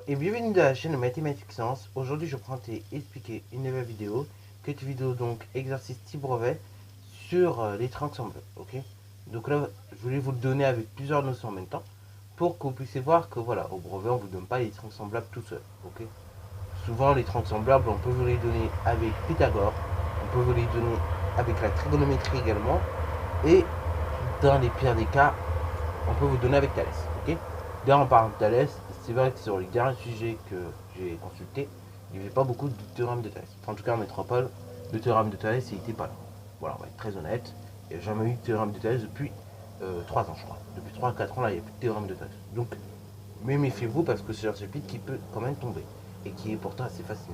et bienvenue dans la chaîne Mathématiques Sciences. Aujourd'hui je prends et expliquer une nouvelle vidéo, cette vidéo donc exercice type brevet sur les triangles semblables, ok. Donc là je voulais vous le donner avec plusieurs notions en même temps pour que vous puissiez voir que voilà, au brevet on vous donne pas les triangles semblables tout seul, ok. Souvent les triangles semblables on peut vous les donner avec Pythagore, on peut vous les donner avec la trigonométrie également, et dans les pires des cas on peut vous donner avec Thalès, ok. D'ailleurs en parlant de Thalès, c'est vrai que sur les derniers sujets que j'ai consultés, il n'y avait pas beaucoup de théorèmes de Thalès. Enfin, en tout cas en métropole, le théorème de Thalès il n'était pas là. Voilà, on va être très honnête, il n'y a jamais eu de théorème de Thalès depuis 3 ans je crois. Depuis 3 à 4 ans là il n'y a plus de théorème de Thalès. Donc, mais méfiez-vous parce que c'est un chapitre qui peut quand même tomber et qui est pourtant assez facile.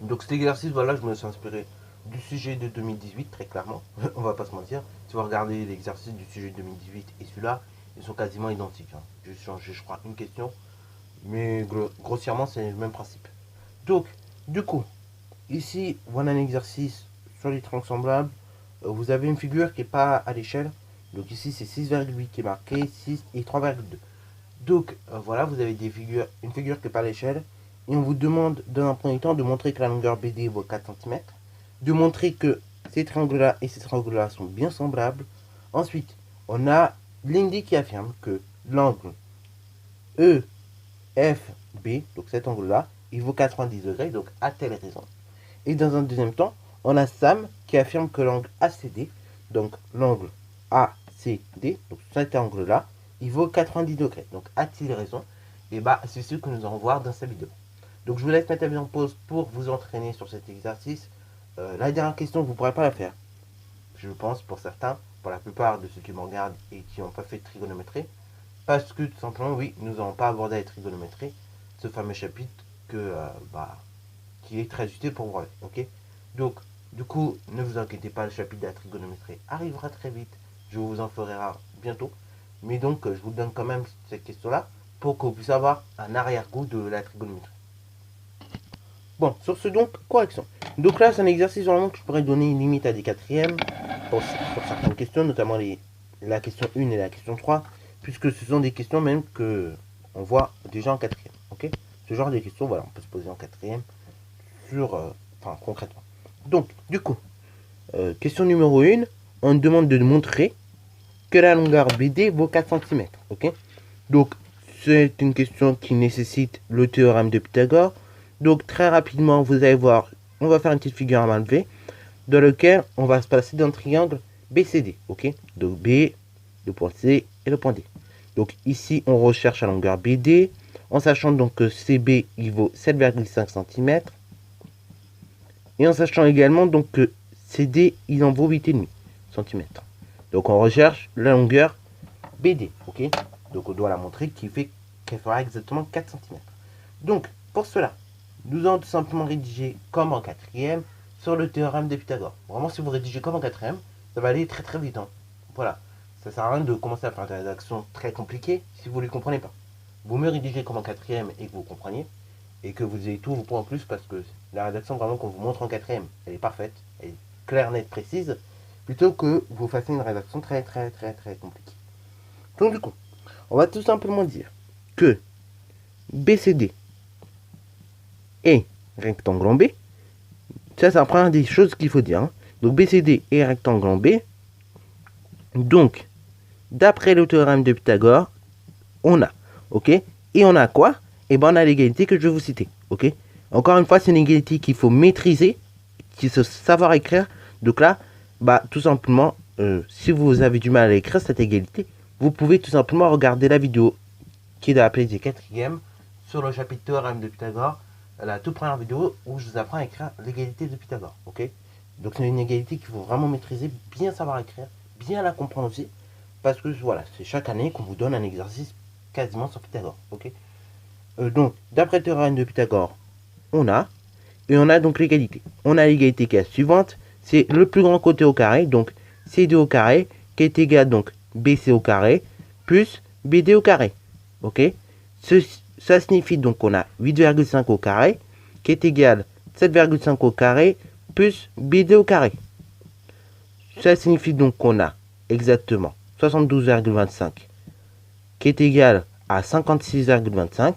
Donc cet exercice, voilà, je me suis inspiré du sujet de 2018 très clairement, on va pas se mentir. Si vous regardez l'exercice du sujet de 2018 et celui-là, ils sont quasiment identiques. J'ai changé, je crois, une question, mais grossièrement, c'est le même principe. Donc, du coup, ici, voilà un exercice sur les triangles semblables. Vous avez une figure qui n'est pas à l'échelle. Donc ici, c'est 6,8 qui est marqué, 6 et 3,2. Donc, voilà, vous avez une figure qui n'est pas à l'échelle. Et on vous demande, dans un premier temps, de montrer que la longueur BD vaut 4 cm. De montrer que ces triangles-là et ces triangles-là sont bien semblables. Ensuite, on a l'INDI qui affirme que l'angle EFB, donc cet angle-là, il vaut 90 degrés, donc à telle raison. Et dans un deuxième temps, on a SAM qui affirme que l'angle ACD, donc l'angle ACD, donc cet angle-là, il vaut 90 degrés. Donc a-t-il raison? Et bah c'est ce que nous allons voir dans cette vidéo. Donc je vous laisse mettre la vidéo en pause pour vous entraîner sur cet exercice. La dernière question, vous ne pourrez pas la faire. Je pense pour certains, pour la plupart de ceux qui me regardent et qui n'ont pas fait de trigonométrie. Parce que tout simplement, oui, nous n'avons pas abordé la trigonométrie, ce fameux chapitre qui est très utile pour vous. Ok. Donc, du coup, ne vous inquiétez pas, le chapitre de la trigonométrie arrivera très vite. Je vous en ferai bientôt. Mais donc, je vous donne quand même cette question-là pour que vous puissiez avoir un arrière-goût de la trigonométrie. Bon, sur ce donc, correction. Donc là, c'est un exercice vraiment que je pourrais donner une limite à des quatrièmes pour certaines questions, notamment la question 1 et la question 3, puisque ce sont des questions même que on voit déjà en quatrième. Ok. Ce genre de questions, voilà, on peut se poser en quatrième enfin, concrètement. Donc, du coup, question numéro 1, on demande de montrer que la longueur BD vaut 4 cm. Ok. Donc, c'est une question qui nécessite le théorème de Pythagore. Donc, très rapidement, vous allez voir, on va faire une petite figure à main levée dans lequel on va se placer dans le triangle BCD. Ok. Donc, B, le point C et le point D. Donc, ici, on recherche la longueur BD en sachant donc que CB, il vaut 7,5 cm. Et en sachant également donc que CD, il en vaut 8,5 cm. Donc, on recherche la longueur BD. Ok. Donc, on doit la montrer qu'elle fera exactement 4 cm. Donc, pour cela, nous allons tout simplement rédiger comme en quatrième sur le théorème de Pythagore. Vraiment, si vous rédigez comme en quatrième, ça va aller très très vite. Voilà. Ça ne sert à rien de commencer à faire des rédactions très compliquées si vous ne les comprenez pas. Vous me rédigez comme en quatrième et que vous compreniez, et que vous ayez tous vos points en plus, parce que la rédaction vraiment qu'on vous montre en quatrième, elle est parfaite, elle est claire, nette, précise, plutôt que vous fassiez une rédaction très très très très compliquée. Donc du coup, on va tout simplement dire que BCD et rectangle en B, ça c'est la première des choses qu'il faut dire. Donc BCD et rectangle en B. Donc, d'après le théorème de Pythagore, on a, ok. Et on a quoi? Et ben on a l'égalité que je vais vous citer, ok. Encore une fois, c'est une égalité qu'il faut maîtriser, qu'il faut savoir écrire. Donc là, bah tout simplement, si vous avez du mal à écrire cette égalité, vous pouvez tout simplement regarder la vidéo qui est dans la playlist des quatrièmes sur le chapitre théorème de Pythagore, la toute première vidéo où je vous apprends à écrire l'égalité de Pythagore, ok. Donc c'est une égalité qu'il faut vraiment maîtriser, bien savoir écrire, bien la comprendre aussi, parce que voilà, c'est chaque année qu'on vous donne un exercice quasiment sur Pythagore, ok. Donc, d'après le théorème de Pythagore, on a donc l'égalité. On a l'égalité qui est la suivante, c'est le plus grand côté au carré, donc CD au carré, qui est égal donc BC au carré, plus BD au carré, ok. Ça signifie donc qu'on a 8,5 au carré, qui est égal 7,5 au carré, plus BD au carré. Ça signifie donc qu'on a exactement 72,25, qui est égal à 56,25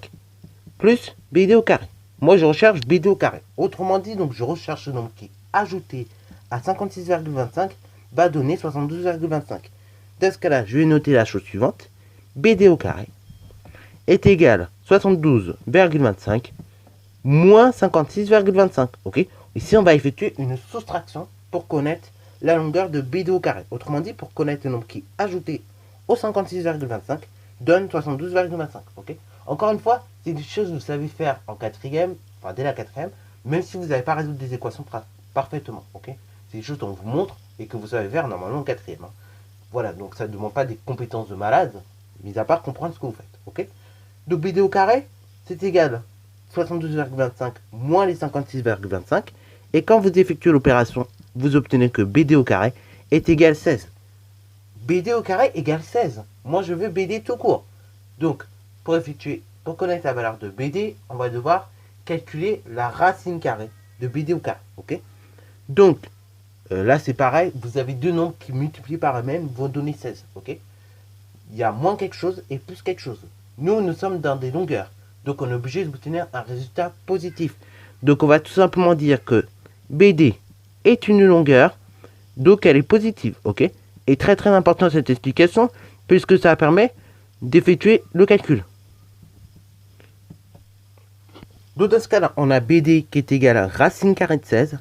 plus BD au carré. Moi, je recherche BD au carré. Autrement dit, donc je recherche le nombre qui ajouté à 56,25 va donner 72,25. Dans ce cas-là, je vais noter la chose suivante. BD au carré est égal à 72,25 moins 56,25. Ok. Ici, on va effectuer une soustraction pour connaître la longueur de BD au carré. Autrement dit, pour connaître le nombre qui ajouté au 56,25 donne 72,25. Ok. Encore une fois, c'est des choses que vous savez faire en quatrième, enfin dès la quatrième, même si vous n'avez pas résoudre des équations parfaitement. Ok. C'est des choses qu'on vous montre et que vous savez faire normalement en quatrième. Hein. Voilà, donc ça ne demande pas des compétences de malade, mis à part comprendre ce que vous faites. Ok. Donc BD au carré, c'est égal à 72,25 moins les 56,25. Et quand vous effectuez l'opération, vous obtenez que BD au carré est égal à 16. BD au carré égale 16. Moi, je veux BD tout court. Donc, pour connaître la valeur de BD, on va devoir calculer la racine carrée de BD au carré. Ok. Donc, là, c'est pareil. Vous avez deux nombres qui multiplient par eux-mêmes vont donner 16. Ok. Il y a moins quelque chose et plus quelque chose. Nous sommes dans des longueurs. Donc, on est obligé d'obtenir un résultat positif. Donc, on va tout simplement dire que BD est une longueur. Donc, elle est positive. Ok. Et très très important cette explication, puisque ça permet d'effectuer le calcul. Donc dans ce cas-là, on a BD qui est égal à racine carrée de 16.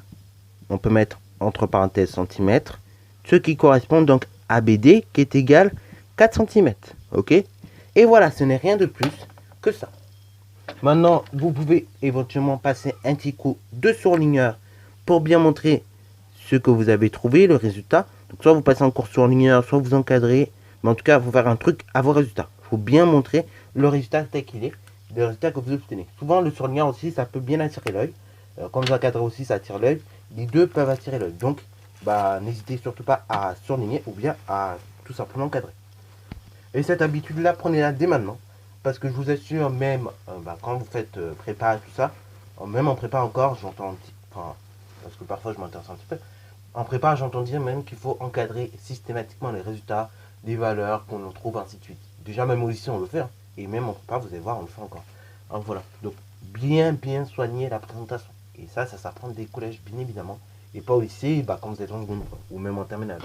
On peut mettre entre parenthèses centimètres. Ce qui correspond donc à BD qui est égal à 4 cm. Ok. Et voilà, ce n'est rien de plus que ça. Maintenant, vous pouvez éventuellement passer un petit coup de surligneur pour bien montrer ce que vous avez trouvé, le résultat. Donc soit vous passez en cours surligneur, soit vous encadrez. Mais en tout cas, il faut faire un truc à vos résultats. Il faut bien montrer le résultat tel qu'il est, le résultat que vous obtenez. Souvent, le surligneur aussi, ça peut bien attirer l'œil. Quand vous encadrez aussi, ça attire l'œil. Les deux peuvent attirer l'œil. Donc, n'hésitez surtout pas à surligner ou bien à tout simplement encadrer. Et cette habitude-là, prenez-la dès maintenant. Parce que je vous assure, même quand vous faites prépa, tout ça, même en prépa encore, j'entends un petit... Enfin, parce que parfois je m'intéresse un petit peu. En prépa, j'entends dire même qu'il faut encadrer systématiquement les résultats, les valeurs qu'on trouve, ainsi de suite. Déjà, même au lycée, on le fait. Hein. Et même en prépa, vous allez voir, on le fait encore. Alors voilà. Donc, bien soigner la présentation. Et ça s'apprend des collèges, bien évidemment. Et pas au lycée, quand vous êtes en seconde, ou même en terminale.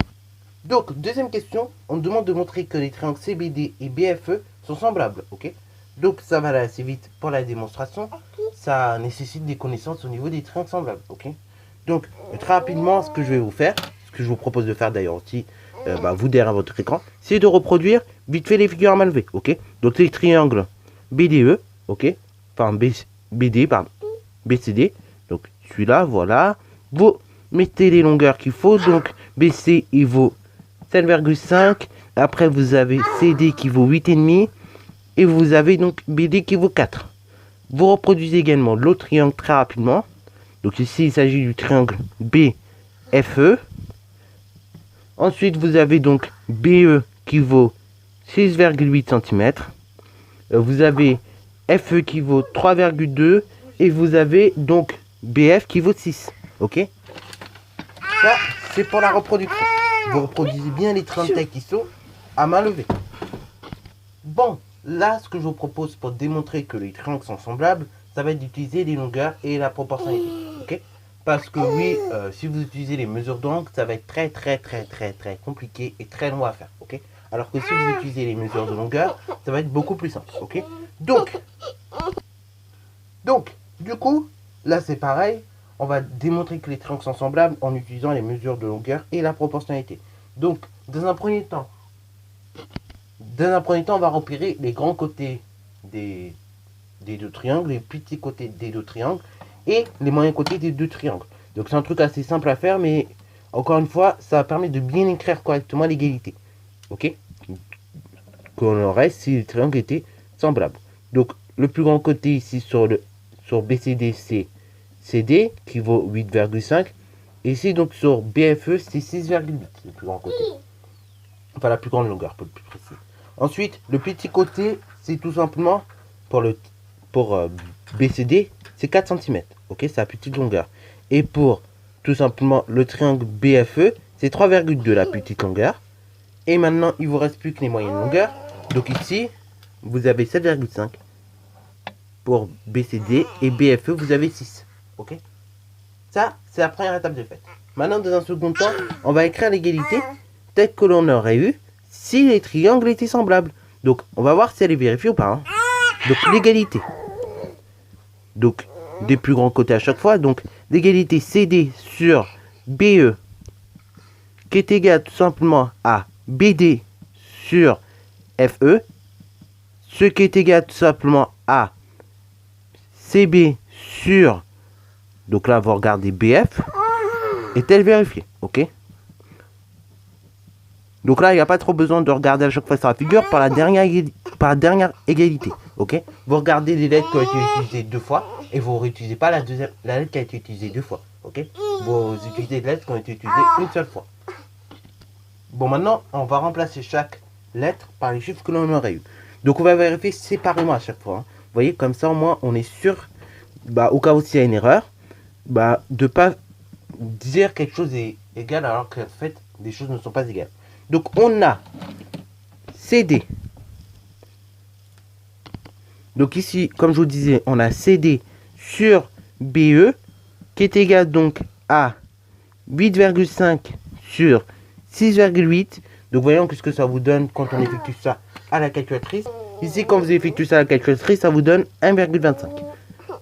Donc, deuxième question. On me demande de montrer que les triangles CBD et BFE sont semblables. Ok. Donc, ça va aller assez vite pour la démonstration. Ça nécessite des connaissances au niveau des triangles semblables. Ok. Donc, très rapidement, ce que je vais vous faire, ce que je vous propose de faire d'ailleurs aussi, vous derrière votre écran, c'est de reproduire vite fait les figures à main levée, ok. Donc les triangles BDE, ok, enfin BD, pardon, BCD, donc celui-là, voilà. Vous mettez les longueurs qu'il faut, donc BC il vaut 7,5, après vous avez CD qui vaut 8,5, et vous avez donc BD qui vaut 4. Vous reproduisez également l'autre triangle très rapidement. Donc ici, il s'agit du triangle BFE. Ensuite, vous avez donc BE qui vaut 6,8 cm. Vous avez FE qui vaut 3,2. Et vous avez donc BF qui vaut 6. Ok. Ça, c'est pour la reproduction. Vous reproduisez bien les triangles qui sont à main levée. Bon, là, ce que je vous propose pour démontrer que les triangles sont semblables, ça va être d'utiliser les longueurs et la proportionnalité. Ok. Parce que oui, si vous utilisez les mesures d'angle, ça va être très compliqué et très long à faire. Ok. Alors que si vous utilisez les mesures de longueur, ça va être beaucoup plus simple. Ok. Donc, du coup, là c'est pareil. On va démontrer que les triangles sont semblables en utilisant les mesures de longueur et la proportionnalité. Donc, dans un premier temps, on va repérer les grands côtés des deux triangles, les petits côtés des deux triangles et les moyens côtés des deux triangles. Donc c'est un truc assez simple à faire, mais encore une fois, ça permet de bien écrire correctement l'égalité. Ok. Qu'on aurait si les triangles étaient semblables. Donc le plus grand côté ici sur BCD, c'est CD qui vaut 8,5. Et ici donc sur BFE, c'est 6,8, le plus grand côté. Enfin la plus grande longueur, pour le plus précis. Ensuite, le petit côté, c'est tout simplement pour BCD, c'est 4 cm. Ok, c'est la petite longueur. Et pour tout simplement le triangle BFE, c'est 3,2 la petite longueur. Et maintenant, il vous reste plus que les moyennes longueurs. Donc ici, vous avez 7,5. Pour BCD et BFE, vous avez 6. Ok? Ça, c'est la première étape de fait. Maintenant, dans un second temps, on va écrire l'égalité telle que l'on aurait eu si les triangles étaient semblables. Donc, on va voir si elle est vérifiée ou pas. Hein. Donc, l'égalité. Donc, des plus grands côtés à chaque fois. Donc, l'égalité CD sur BE qui est égal tout simplement à BD sur FE. Ce qui est égal tout simplement à CB sur, donc là, vous regardez BF, est-elle vérifiée? Ok. Donc là, il n'y a pas trop besoin de regarder à chaque fois sur la figure par la dernière égalité. Ok. Vous regardez les lettres qui ont été utilisées 2 fois et vous ne réutilisez pas la lettre qui a été utilisée 2 fois. Ok. Vous utilisez les lettres qui ont été utilisées une seule fois. Bon, maintenant, on va remplacer chaque lettre par les chiffres que l'on aurait eu. Donc, on va vérifier séparément à chaque fois. Hein. Vous voyez, comme ça, au moins, on est sûr, au cas où il y a une erreur, de ne pas dire quelque chose est égal alors qu'en fait, les choses ne sont pas égales. Donc, on a CD. Donc, ici, comme je vous disais, on a CD sur BE qui est égal donc à 8,5 sur 6,8. Donc, voyons ce que ça vous donne quand on effectue ça à la calculatrice. Ici, quand vous effectuez ça à la calculatrice, ça vous donne 1,25.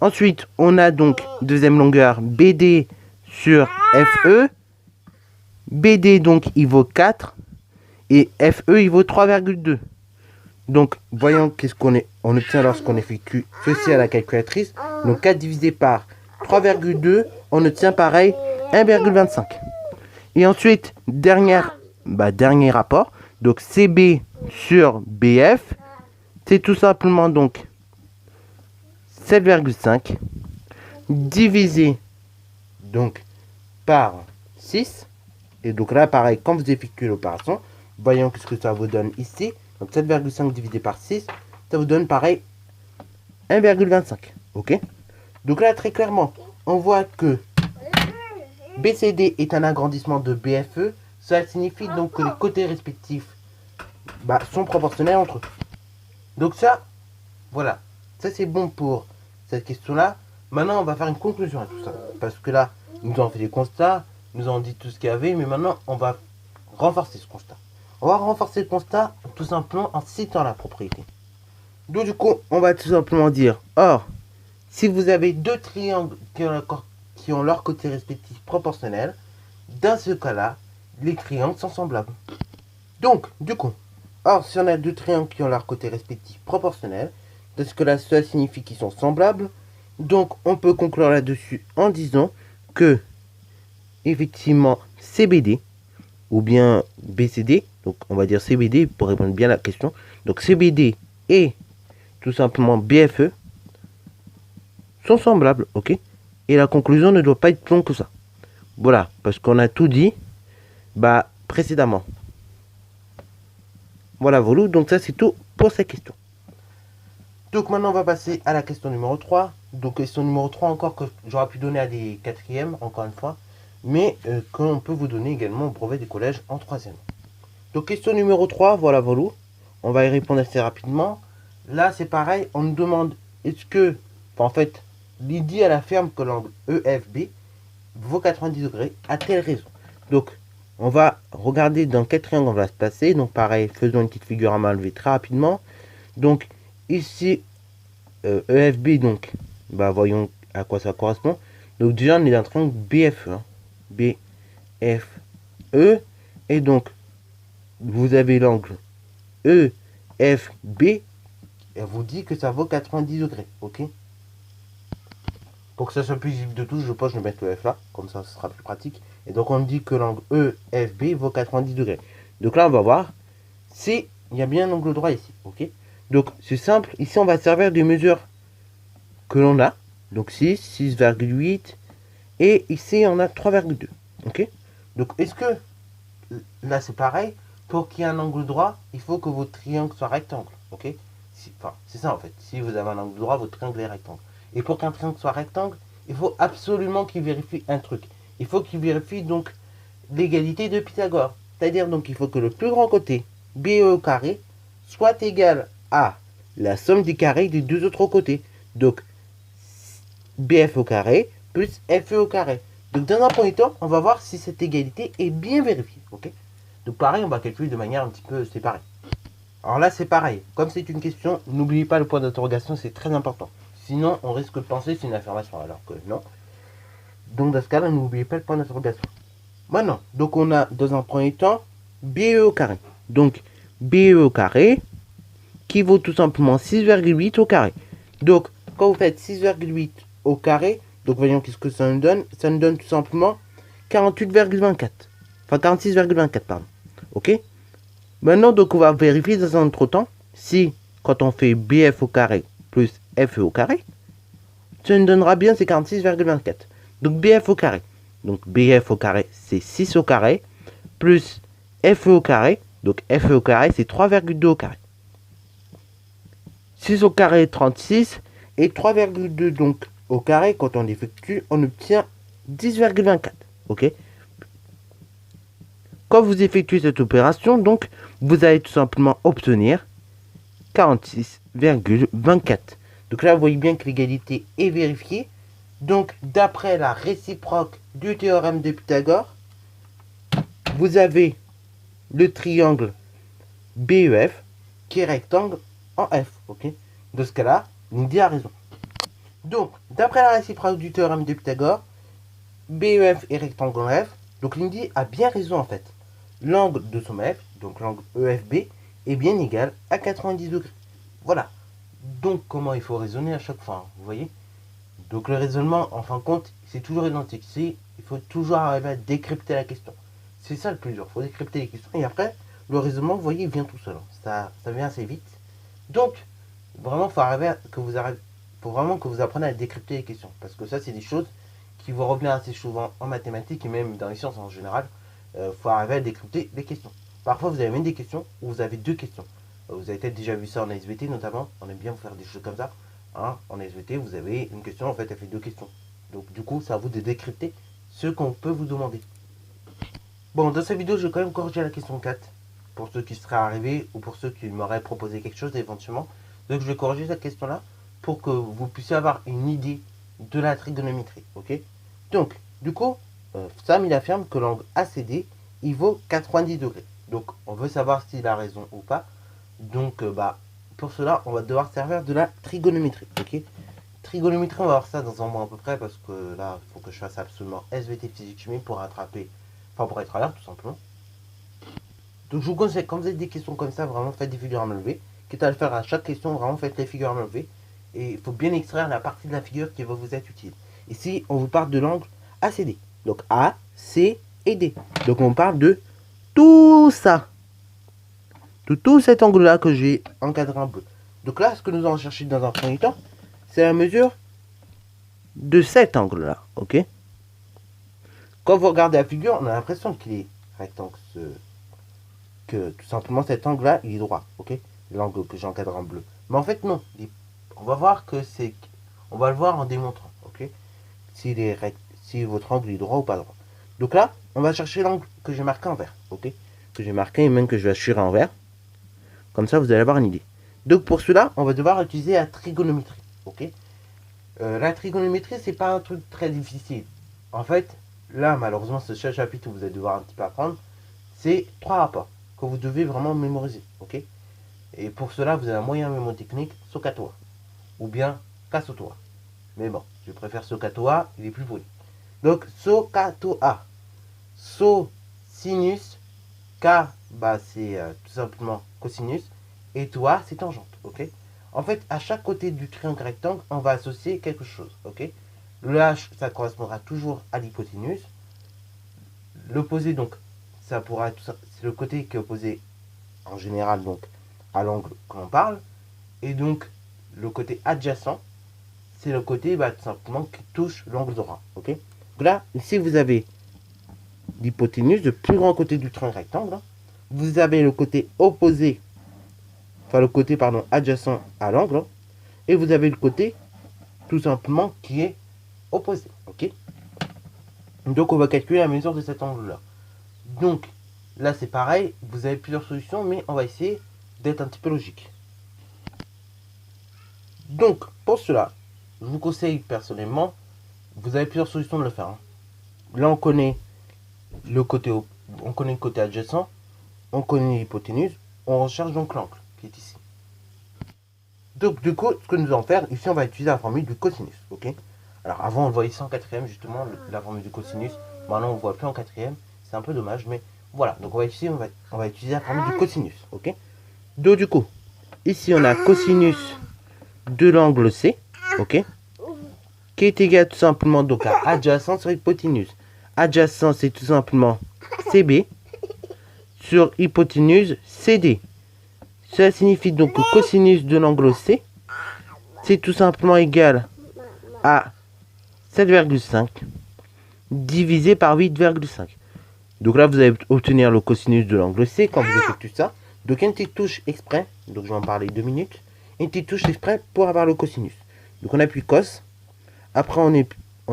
Ensuite, on a donc deuxième longueur BD sur FE. BD, donc, il vaut 4. Et FE, il vaut 3,2. Donc, voyons qu'est-ce qu'on obtient lorsqu'on effectue ceci à la calculatrice. Donc, 4 divisé par 3,2, on obtient pareil 1,25. Et ensuite, dernier rapport. Donc, CB sur BF, c'est tout simplement donc 7,5 divisé donc par 6. Et donc là, pareil, quand vous effectuez l'opération, voyons ce que ça vous donne ici. Donc 7,5 divisé par 6, ça vous donne pareil 1,25. Ok. Donc là, très clairement, on voit que BCD est un agrandissement de BFE. Ça signifie donc que les côtés respectifs sont proportionnels entre eux. Donc ça, voilà. Ça, c'est bon pour cette question-là. Maintenant, on va faire une conclusion à tout ça. Parce que là, nous avons fait des constats, nous avons dit tout ce qu'il y avait, mais maintenant, on va renforcer ce constat. On va renforcer le constat tout simplement en citant la propriété. Donc du coup, on va tout simplement dire, or, si vous avez deux triangles qui ont leur côté respectif proportionnel, dans ce cas-là, les triangles sont semblables. Donc, du coup, or, si on a deux triangles qui ont leur côté respectif proportionnel, dans ce cas-là, cela signifie qu'ils sont semblables. Donc, on peut conclure là-dessus en disant que, effectivement, CBD, ou bien BCD, donc on va dire CBD pour répondre bien à la question. Donc CBD et tout simplement BFE sont semblables, ok. Et la conclusion ne doit pas être plus longue que ça. Voilà, parce qu'on a tout dit précédemment. Voilà, voilà, donc ça c'est tout pour cette question. Donc maintenant on va passer à la question numéro 3. Donc question numéro 3 encore que j'aurais pu donner à des quatrièmes, encore une fois. Mais qu'on peut vous donner également au brevet des collèges en 3e. Donc question numéro 3, voilà, voilà. On va y répondre assez rapidement. Là c'est pareil, on nous demande est-ce que, en fait, l'idée à la ferme que l'angle EFB vaut 90 degrés, à telle raison. Donc on va regarder dans quel triangle on va se placer. Donc pareil, faisons une petite figure à main levée très rapidement. Donc ici, EFB, donc, voyons à quoi ça correspond. Donc déjà on est dans un triangle BFE. Hein. BFE, et donc vous avez l'angle EFB, et vous dit que ça vaut 90 degrés, ok. Pour que ça soit plus visible de tous, je pense que je vais mettre le F là, comme ça ce sera plus pratique. Et donc on dit que l'angle EFB vaut 90 degrés. Donc là on va voir si il y a bien un angle droit ici, ok. Donc c'est simple, ici on va servir des mesures que l'on a, donc 6, 6,8, et ici on a 3,2. Ok. Donc est-ce que là c'est pareil, pour qu'il y ait un angle droit, il faut que votre triangle soit rectangle. Ok. C'est ça en fait. Si vous avez un angle droit, votre triangle est rectangle. Et pour qu'un triangle soit rectangle, il faut absolument qu'il vérifie un truc. Il faut qu'il vérifie donc l'égalité de Pythagore. C'est-à-dire donc il faut que le plus grand côté BE au carré soit égal à la somme des carrés des deux autres côtés. Donc, BF au carré plus FE au carré. Donc, dans un premier temps, on va voir si cette égalité est bien vérifiée. Ok. Donc, pareil, on va calculer de manière un petit peu séparée. Alors là, c'est pareil. Comme c'est une question, n'oubliez pas le point d'interrogation, c'est très important. Sinon, on risque de penser que c'est une affirmation, alors que non. Donc, dans ce cas-là, n'oubliez pas le point d'interrogation. Maintenant, donc on a dans un premier temps BE au carré. Donc, BE au carré qui vaut tout simplement 6,8 au carré. Donc, quand vous faites 6,8 au carré, donc voyons qu'est-ce que ça nous donne. Ça nous donne tout simplement 48,24. Enfin, 46,24, pardon. Ok. Maintenant, donc, on va vérifier dans un autre temps si, quand on fait BF au carré plus FE au carré, ça nous donnera bien ces 46,24. Donc, BF au carré. Donc, BF au carré, c'est 6 au carré, plus FE au carré. Donc, FE au carré, c'est 3,2 au carré. 6 au carré, 36. Et 3,2, donc, au carré, quand on effectue, on obtient 10,24. Ok. Quand vous effectuez cette opération, donc, vous allez tout simplement obtenir 46,24. Donc là, vous voyez bien que l'égalité est vérifiée. Donc, d'après la réciproque du théorème de Pythagore, vous avez le triangle BEF qui est rectangle en F. Ok. Dans ce cas-là, Lindy a raison. Donc, d'après la réciproque du théorème de Pythagore, BEF est rectangle en F. Donc, Lindy a bien raison en fait. L'angle de son F, donc l'angle EFB, est bien égal à 90 degrés. Voilà. Donc, comment il faut raisonner à chaque fois, vous voyez. Donc, le raisonnement, en fin de compte, c'est toujours identique. Il faut toujours arriver à décrypter la question. C'est ça le plus dur. Il faut décrypter les questions. Et après, le raisonnement, vous voyez, il vient tout seul. Ça vient assez vite. Donc, vraiment, faut vraiment que vous appreniez à décrypter les questions. Parce que ça, c'est des choses qui vont revenir assez souvent en mathématiques et même dans les sciences en général. Faut arriver à décrypter les questions. Parfois, vous avez même des questions où vous avez deux questions. Vous avez peut-être déjà vu ça en SVT notamment. On aime bien faire des choses comme ça. Hein, en SVT, vous avez une question, en fait, elle fait deux questions. Donc, du coup, c'est à vous de décrypter ce qu'on peut vous demander. Bon, dans cette vidéo, je vais quand même corriger la question 4. Pour ceux qui seraient arrivés ou pour ceux qui m'auraient proposé quelque chose éventuellement. Donc, je vais corriger cette question-là pour que vous puissiez avoir une idée de la trigonométrie. Ok. Donc, du coup, Sam, il affirme que l'angle ACD, il vaut 90 degrés. Donc, on veut savoir s'il a raison ou pas. Donc, pour cela, on va devoir servir de la trigonométrie. Ok. Trigonométrie, on va voir ça dans un mois à peu près, parce que là, il faut que je fasse absolument SVT physique chimie pour rattraper, enfin pour être à l'heure tout simplement. Donc je vous conseille, quand vous avez des questions comme ça, vraiment faites des figures à main levée. Quitte à le faire à chaque question, vraiment faites les figures à main levée. Et il faut bien extraire la partie de la figure qui va vous être utile. Ici, on vous parle de l'angle ACD. Donc A, C et D. Donc on parle de tout ça. De tout cet angle-là que j'ai encadré en bleu. Donc là, ce que nous allons chercher dans un premier temps, c'est la mesure de cet angle-là. Ok. Quand vous regardez la figure, on a l'impression qu'il est rectangle. Que tout simplement cet angle-là, il est droit. Ok. L'angle que j'encadre en bleu. Mais en fait, non. On va voir que c'est. On va le voir en démontrant. Ok. Si votre angle est droit ou pas droit. Donc là, on va chercher l'angle que j'ai marqué en vert. Ok. Que j'ai marqué et même que je vais assurer en vert. Comme ça, vous allez avoir une idée. Donc pour cela, on va devoir utiliser la trigonométrie. Ok. La trigonométrie, c'est pas un truc très difficile. En fait, là, malheureusement, ce chapitre où vous allez devoir un petit peu apprendre, c'est 3 rapports que vous devez vraiment mémoriser. Ok. Et pour cela, vous avez un moyen mémotechnique, SOHCAHTOA. Ou bien KASOTOA. Mais bon, je préfère SOHCAHTOA, il est plus poli. Donc, SOHCAHTOA. So, sinus. K, c'est tout simplement cosinus. Et toi, c'est tangente. Ok. En fait, à chaque côté du triangle rectangle, on va associer quelque chose. Ok. Le H, ça correspondra toujours à l'hypoténuse. L'opposé, donc, ça pourra être, c'est le côté qui est opposé en général donc à l'angle que l'on parle. Et donc, le côté adjacent, c'est le côté tout simplement qui touche l'angle droit. Ok. Donc là, ici, vous avez l'hypoténuse, le plus grand côté du triangle rectangle. Hein. Vous avez le côté opposé, enfin le côté pardon adjacent à l'angle, hein, et vous avez le côté tout simplement qui est opposé. Ok. Donc on va calculer la mesure de cet angle-là. Donc là c'est pareil, vous avez plusieurs solutions, mais on va essayer d'être un petit peu logique. Donc, pour cela, je vous conseille personnellement, vous avez plusieurs solutions de le faire. Là, on connaît le côté adjacent, on connaît l'hypoténuse, on recherche donc l'angle qui est ici. Donc, du coup, ce que nous allons faire, ici, on va utiliser la formule du cosinus, ok? Alors, avant, on le voyait ici en quatrième, justement, la formule du cosinus. Maintenant, on ne le voit plus en quatrième, c'est un peu dommage, mais voilà. Donc, on va utiliser la formule du cosinus, ok? Donc, du coup, ici, on a cosinus de l'angle C, ok? Qui est égal tout simplement donc à adjacent sur hypoténuse. Adjacent, c'est tout simplement CB sur hypoténuse CD. Cela signifie donc que cosinus de l'angle C, c'est tout simplement égal à 7,5 divisé par 8,5. Donc là, vous allez obtenir le cosinus de l'angle C quand vous effectuez ça. Donc une petite touche exprès, donc je vais en parler 2 minutes. Une petite touche exprès pour avoir le cosinus. Donc on appuie cos. Après on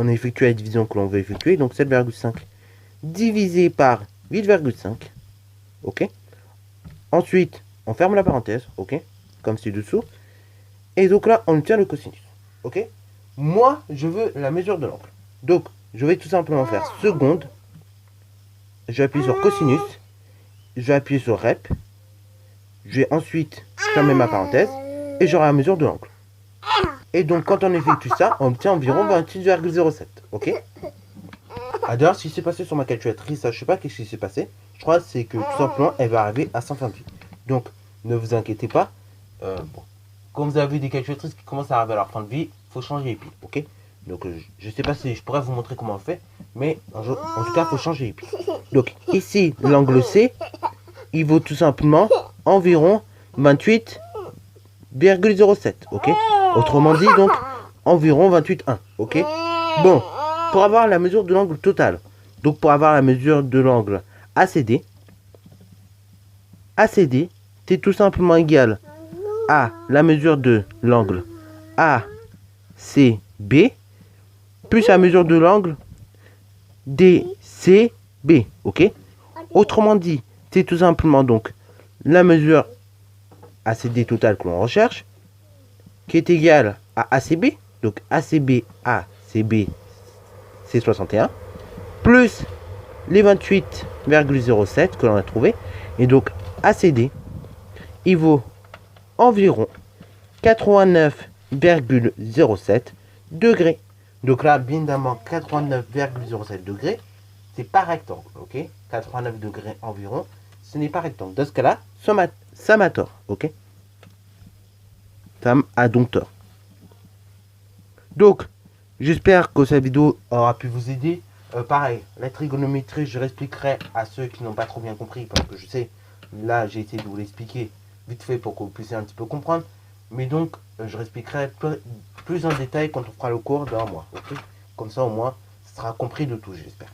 effectue la division que l'on veut effectuer. Donc 7,5 divisé par 8,5. Ok. Ensuite, on ferme la parenthèse. Ok. Comme ci-dessous. Et donc là, on obtient le cosinus. Ok. Moi, je veux la mesure de l'angle. Donc, je vais tout simplement faire seconde. Je vais appuyer sur cosinus. Je vais appuyer sur rep. Je vais ensuite fermer ma parenthèse. Et j'aurai la mesure de l'angle. Et donc, quand on effectue ça, on obtient environ 28,07. Ok. Ah, d'ailleurs, ce qui s'est passé sur ma calculatrice, je sais pas qu'est-ce qui s'est passé. Je crois que c'est que tout simplement, elle va arriver à 128. Donc, ne vous inquiétez pas. Bon. Quand vous avez des calculatrices qui commencent à arriver à leur fin de vie, il faut changer les piles. Ok. Donc, je sais pas si je pourrais vous montrer comment on fait. Mais en tout cas, il faut changer les piles. Donc, ici, l'angle C, il vaut tout simplement environ 28,07. Ok. Autrement dit, donc, environ 28,1. Ok. Bon, pour avoir la mesure de l'angle total, donc pour avoir la mesure de l'angle ACD, c'est tout simplement égal à la mesure de l'angle ACB plus la mesure de l'angle DCB. Ok. Autrement dit, c'est tout simplement donc la mesure ACD totale que l'on recherche, qui est égale à ACB. Donc ACB c'est 61, plus les 28,07 que l'on a trouvé. Et donc ACD, il vaut environ 89,07 degrés. Donc là, bien évidemment, 89,07 degrés, c'est pas rectangle, ok? 89 degrés environ, ce n'est pas rectangle. Dans ce cas-là, Sam a tort, ok? Sam a donc tort. Donc, j'espère que cette vidéo aura pu vous aider. Pareil, la trigonométrie, je l'expliquerai à ceux qui n'ont pas trop bien compris, parce que je sais, là, j'ai essayé de vous l'expliquer vite fait pour que vous puissiez un petit peu comprendre. Mais donc, je l'expliquerai plus en détail quand on fera le cours d'un mois. Okay. Comme ça, au moins, ça sera compris de tout, j'espère.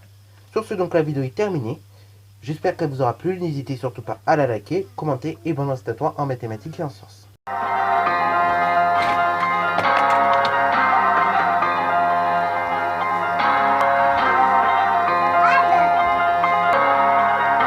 Sur ce, donc, la vidéo est terminée. J'espère qu'elle vous aura plu. N'hésitez surtout pas à la liker, commenter et bon à toi en mathématiques et en sciences.